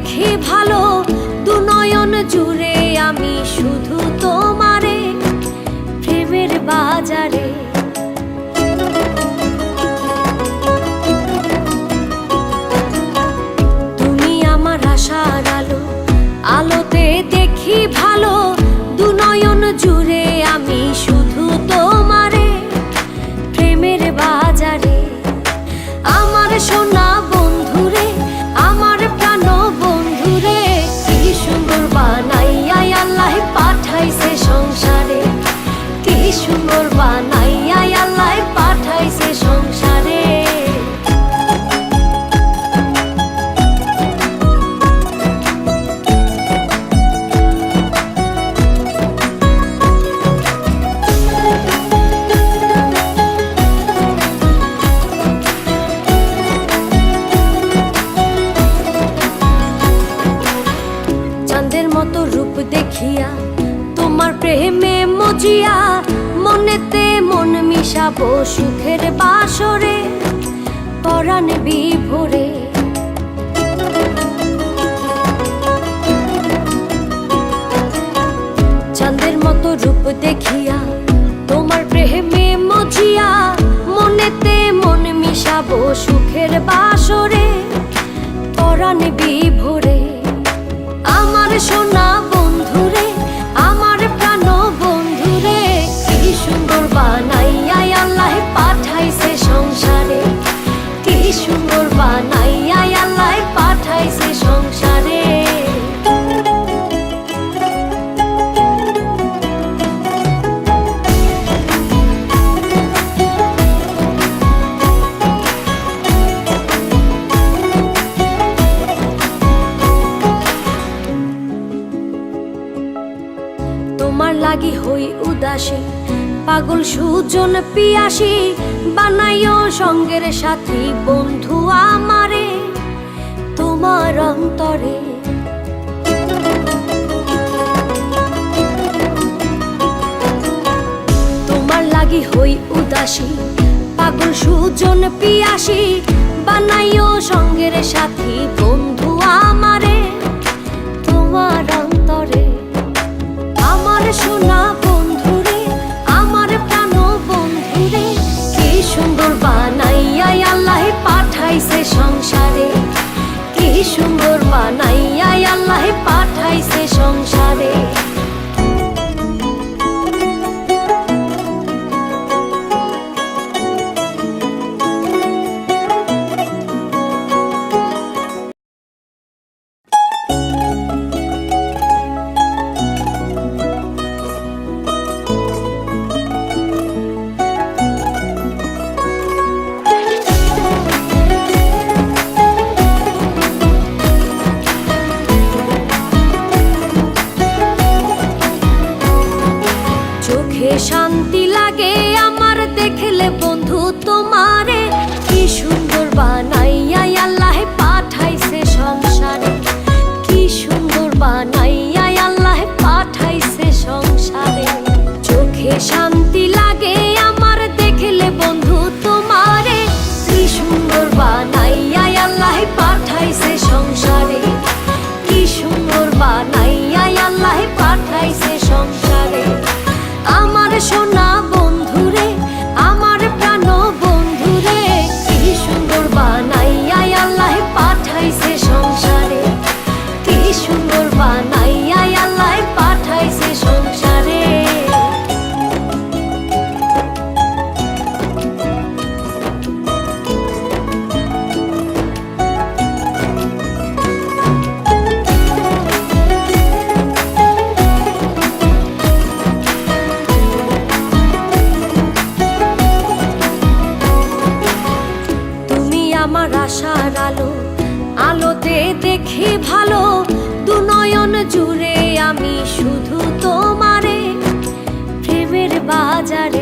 দেখি ভালো, দুনয়ন জুড়ে আমি শুধু তোমারে, প্রেমের বাজারে। তুমি আমার আশার আলো, আলোতে দেখি ভালো, দুনয়ন জুড়ে আমি শুধু তোমারে, প্রেমের বাজারে। আমার সোনা বন্ধুরে, আমার প্রাণ বন্ধুরে, কি সুন্দর বানাইয়া আল্লাহ পাঠাইছে সংসারে, কি সুন্দর বানাইয়া আল্লাহ পাঠাইছে সংসারে। চাঁদের মতো রূপ দেখিয়া, তোমার প্রেমে মজিয়া, মনেতে মন মিশাবো সুখের বাসরে, পরাণ বিভোরে। চাঁদের মতো রূপ দেখিয়া, তোমার প্রেমে মজিয়া, মনেতে মন মিশাবো সুখের বাসরে, পরাণ বিভোরে। আমার সোনা বন্ধুরে, আমার প্রাণ বন্ধুরে, কি সুন্দর বানাইয়া আল্লাহ পাঠাইছে সংসারে, কি সুন্দর বানাইয়া আল্লাহ পাঠাইছে সংসারে। তোমার লাগি হই উদাসী, পাগল সুজন পিয়াসী, বানাইও সঙ্গের সাথী বন্ধু আমারে, তোমার অন্তরে। তোমার লাগি হই উদাসী, পাগল সুজন পিয়াসী, বানাইও সঙ্গের সাথী বন্ধু আমারে, তোমার অন্তরে। আমার সোনা বন্ধুরে, আমার প্রাণ বন্ধুরে, কি সুন্দর বানাইয়া আল্লাহ পাঠাইছে সংসারে, কি সুন্দর বানাইয়া আল্লাহ পাঠাইছে সংসারে। শান্তি লাগে আমার দেখলে বন্ধু তোমারে, কি সুন্দর বানাইয়া আল্লাহ পাঠাইছে সংসারে, কি সুন্দর বানাইয়া আল্লাহ পাঠাইছে সংসারে। চোখে শান্তি লাগে আমার দেখলে বন্ধু তোমারে, কি সুন্দর বানাইয়া আল্লাহ পাঠাইছে সংসারে, কি সুন্দর বানাইয়া আল্লাহ পাঠাইছে সংসারে। আমার সোনা বন্ধুরে, আমার প্রাণ বন্ধুরে, কি সুন্দর বানাইয়া আল্লাহ পাঠাইছে সংসারে, কি সুন্দর বানাইয়া আল্লাহ পাঠাইছে সংসারে। আমার আশার আলো, আলোতে দেখি ভালো, দুনয়ন জুড়ে আমি শুধু তোমারে, প্রেমের বাজারে।